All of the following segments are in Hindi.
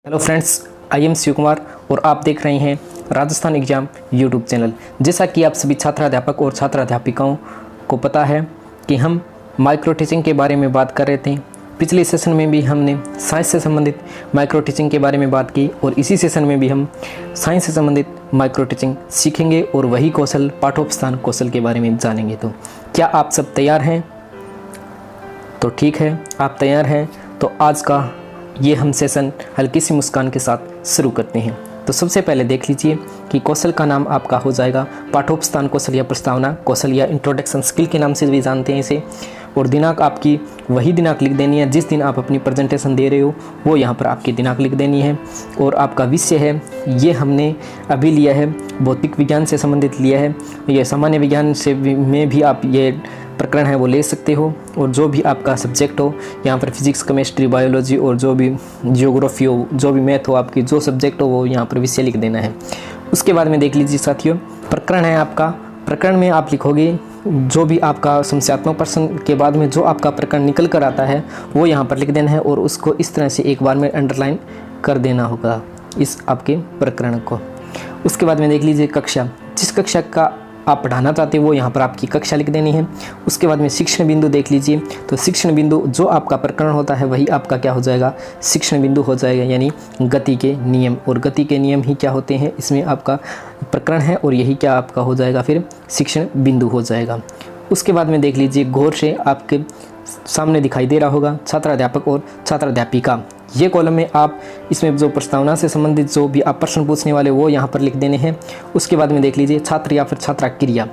Hello friends, I am Shiv Kumar और आप देख रहे हैं राजस्थान एग्जाम यूट्यूब चैनल। जैसा कि आप सभी छात्राध्यापक और छात्राध्यापिकाओं को पता है कि हम माइक्रो टीचिंग के बारे में बात कर रहे थे। पिछले सेशन में भी हमने साइंस से संबंधित माइक्रो टीचिंग के बारे में बात की और इसी सेशन में भी हम साइंस से संबंधित माइक्रो टीचिंग सीखेंगे और वही कौशल पाठोपस्थान कौशल के बारे में जानेंगे। तो क्या आप सब तैयार हैं? तो ठीक है, आप तैयार हैं तो आज का ये हम सेशन हल्की सी मुस्कान के साथ शुरू करते हैं। तो सबसे पहले देख लीजिए कि कौशल का नाम आपका हो जाएगा पाठोपस्थान कौशल या प्रस्तावना कौशल या इंट्रोडक्शन स्किल के नाम से भी जानते हैं इसे। और दिनांक आपकी वही दिनांक लिख देनी है जिस दिन आप अपनी प्रेजेंटेशन दे रहे हो, वो यहाँ पर आपकी दिनांक लिख देनी है। और आपका विषय है, ये हमने अभी लिया है भौतिक विज्ञान से संबंधित लिया है। ये सामान्य विज्ञान से में भी आप ये प्रकरण है वो ले सकते हो। और जो भी आपका सब्जेक्ट हो, यहाँ पर फिजिक्स, केमिस्ट्री, बायोलॉजी और जो भी जियोग्राफी हो, जो भी मैथ हो, आपकी जो सब्जेक्ट हो वो यहाँ पर विषय लिख देना है। उसके बाद में देख लीजिए साथियों, प्रकरण है आपका। प्रकरण में आप लिखोगे जो भी आपका समस्यात्मक प्रश्न के बाद में जो आपका प्रकरण निकल कर आता है वो यहाँ पर लिख देना है और उसको इस तरह से एक बार में अंडरलाइन कर देना होगा इस आपके प्रकरण को। उसके बाद में देख लीजिए कक्षा, जिस कक्षा का आप पढ़ाना चाहते हो वो यहाँ पर आपकी कक्षा लिख देनी है। उसके बाद में शिक्षण बिंदु देख लीजिए, तो शिक्षण बिंदु जो आपका प्रकरण होता है वही आपका क्या हो जाएगा, शिक्षण बिंदु हो जाएगा, यानी गति के नियम। और गति के नियम ही क्या होते हैं, इसमें आपका प्रकरण है और यही क्या आपका हो जाएगा फिर शिक्षण बिंदु हो जाएगा। उसके बाद में देख लीजिए गौर से आपके सामने दिखाई दे रहा होगा छात्राध्यापक और छात्राध्यापिका। ये कॉलम में आप इसमें जो प्रस्तावना से संबंधित जो भी आप प्रश्न पूछने वाले वो यहाँ पर लिख देने हैं। उसके बाद में देख लीजिए छात्र या फिर छात्रा क्रिया,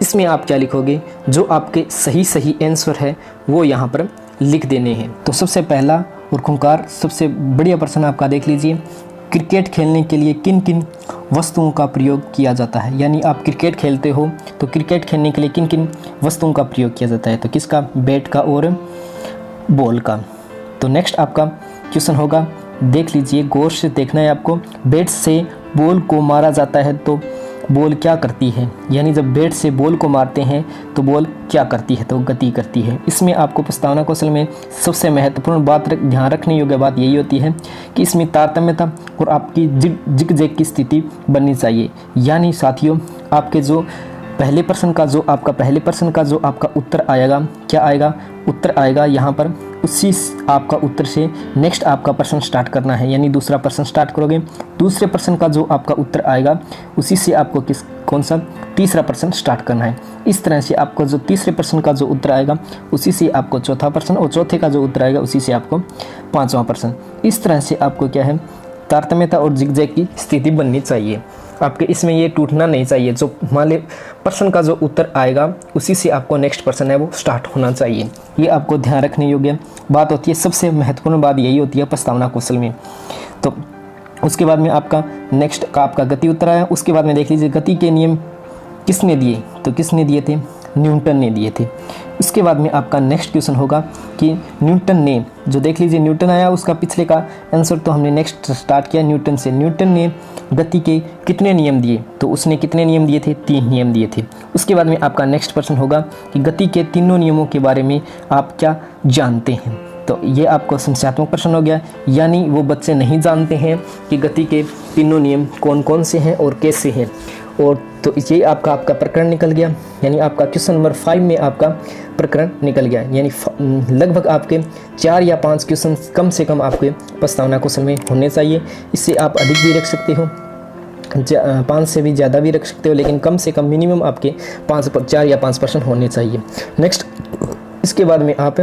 इसमें आप क्या लिखोगे, जो आपके सही आंसर है वो यहाँ पर लिख देने हैं। तो सबसे पहला और खूंखार सबसे बढ़िया प्रश्न आपका देख लीजिए, क्रिकेट खेलने के लिए किन किन वस्तुओं का प्रयोग किया जाता है। यानी आप क्रिकेट खेलते हो तो क्रिकेट खेलने के लिए किन किन वस्तुओं का प्रयोग किया जाता है, तो किसका, बैट का और बॉल का। तो नेक्स्ट आपका क्वेश्चन होगा, देख लीजिए गौर से देखना है आपको, बैट से बॉल को मारा जाता है तो बॉल क्या करती है। यानी जब बैट से बॉल को मारते हैं तो बॉल क्या करती है, तो गति करती है। इसमें आपको प्रस्तावना कौशल में सबसे महत्वपूर्ण बात ध्यान रखने योग्य बात यही होती है कि इसमें तारतम्यता और आपकी जिग जैग की स्थिति बननी चाहिए। यानी साथियों, आपके जो पहले प्रश्न का जो आपका उत्तर आएगा, क्या आएगा, उत्तर आएगा यहाँ पर, उसी आपका उत्तर से नेक्स्ट आपका प्रश्न स्टार्ट करना है। यानी दूसरा प्रश्न स्टार्ट करोगे, दूसरे प्रश्न का जो आपका उत्तर आएगा उसी से आपको कौन सा तीसरा प्रश्न स्टार्ट करना है। इस तरह से आपको जो तीसरे प्रश्न का जो उत्तर आएगा उसी से आपको चौथा प्रश्न और चौथे का जो उत्तर आएगा उसी से आपको पांचवा प्रश्न। इस तरह से आपको क्या है, तारतम्यता और जिगजैग की स्थिति बननी चाहिए आपके। इसमें ये टूटना नहीं चाहिए, जो मान ले प्रश्न का जो उत्तर आएगा उसी से आपको नेक्स्ट प्रश्न है वो स्टार्ट होना चाहिए। ये आपको ध्यान रखने योग्य बात होती है। सबसे महत्वपूर्ण बात यही होती है प्रस्तावना कौशल में। तो उसके बाद में आपका नेक्स्ट का आपका गति उत्तर आया। उसके बाद में देख लीजिए गति के नियम किसने दिए, तो किसने दिए थे, न्यूटन ने दिए थे। उसके बाद में आपका नेक्स्ट क्वेश्चन होगा कि न्यूटन ने, जो देख लीजिए न्यूटन आया, उसका पिछले का आंसर तो हमने नेक्स्ट स्टार्ट किया न्यूटन से। न्यूटन ने गति के कितने नियम दिए, तो उसने कितने नियम दिए थे, 3 नियम दिए थे। उसके बाद में आपका नेक्स्ट प्रश्न होगा कि गति के तीनों नियमों के बारे में आप क्या जानते हैं। तो ये आपको संख्यात्मक प्रश्न हो गया, यानी वो बच्चे नहीं जानते हैं कि गति के तीनों नियम कौन कौन से हैं और कैसे हैं। और तो ये आपका प्रकरण निकल गया, यानी आपका क्वेश्चन नंबर 5 में आपका प्रकरण निकल गया। यानी लगभग आपके 4 या 5 क्वेश्चन कम से कम आपके प्रस्तावना कौशल में होने चाहिए। इससे आप अधिक भी रख सकते हो, 5 से भी ज़्यादा भी रख सकते हो, लेकिन कम से कम मिनिमम आपके 4 या 5 प्रश्न होने चाहिए। नेक्स्ट, इसके बाद में आप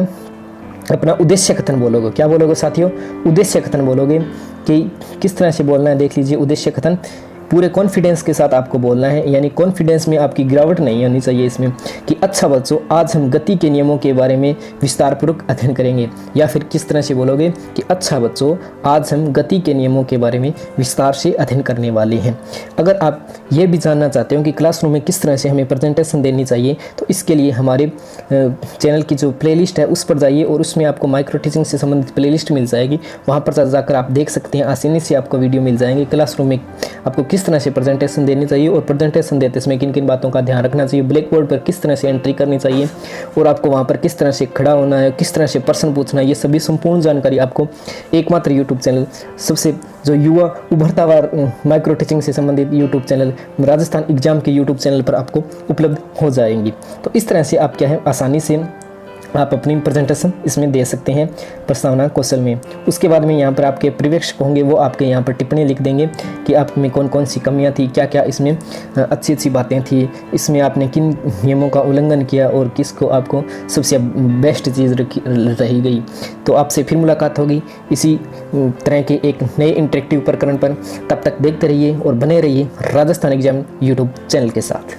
अपना उद्देश्य कथन बोलोगे। क्या बोलोगे साथियों, उद्देश्य कथन बोलोगे कि किस तरह से बोलना है। देख लीजिए उद्देश्य कथन पूरे कॉन्फिडेंस के साथ आपको बोलना है, यानी कॉन्फिडेंस में आपकी गिरावट नहीं होनी चाहिए इसमें, कि अच्छा बच्चों आज हम गति के नियमों के बारे में विस्तारपूर्वक अध्ययन करेंगे। या फिर किस तरह से बोलोगे कि अच्छा बच्चों आज हम गति के नियमों के बारे में विस्तार से अध्ययन करने वाले हैं। अगर आप ये भी जानना चाहते हो कि क्लासरूम में किस तरह से हमें प्रेजेंटेशन देनी चाहिए, तो इसके लिए हमारे चैनल की जो प्लेलिस्ट है उस पर जाइए और उसमें आपको माइक्रो टीचिंग से संबंधित प्लेलिस्ट मिल जाएगी। वहाँ पर जाकर आप देख सकते हैं, आसानी से आपको वीडियो मिल जाएंगे क्लासरूम में आपको किस तरह से प्रेजेंटेशन देनी चाहिए और प्रेजेंटेशन देते समय किन किन बातों का ध्यान रखना चाहिए, ब्लैक बोर्ड पर किस तरह से एंट्री करनी चाहिए और आपको वहाँ पर किस तरह से खड़ा होना है, किस तरह से प्रश्न पूछना है, ये सभी संपूर्ण जानकारी आपको एकमात्र यूट्यूब चैनल, सबसे जो युवा उभरता हुआ माइक्रो टीचिंग से संबंधित यूट्यूब चैनल राजस्थान एग्जाम के यूट्यूब चैनल पर आपको उपलब्ध हो जाएंगी। तो इस तरह से आप क्या है आसानी से आप अपनी प्रेजेंटेशन इसमें दे सकते हैं प्रस्तावना कौशल में। उसके बाद में यहाँ पर आपके पर्यवेक्षक होंगे, वो आपके यहाँ पर टिप्पणी लिख देंगे कि आप में कौन कौन सी कमियाँ थी, क्या क्या इसमें अच्छी अच्छी बातें थी, इसमें आपने किन नियमों का उल्लंघन किया और किसको आपको सबसे बेस्ट चीज़ रही गई। तो आपसे फिर मुलाकात होगी इसी तरह के एक नए इंटरेक्टिव प्रकरण पर। तब तक देखते रहिए और बने रहिए राजस्थान एग्जाम यूट्यूब चैनल के साथ।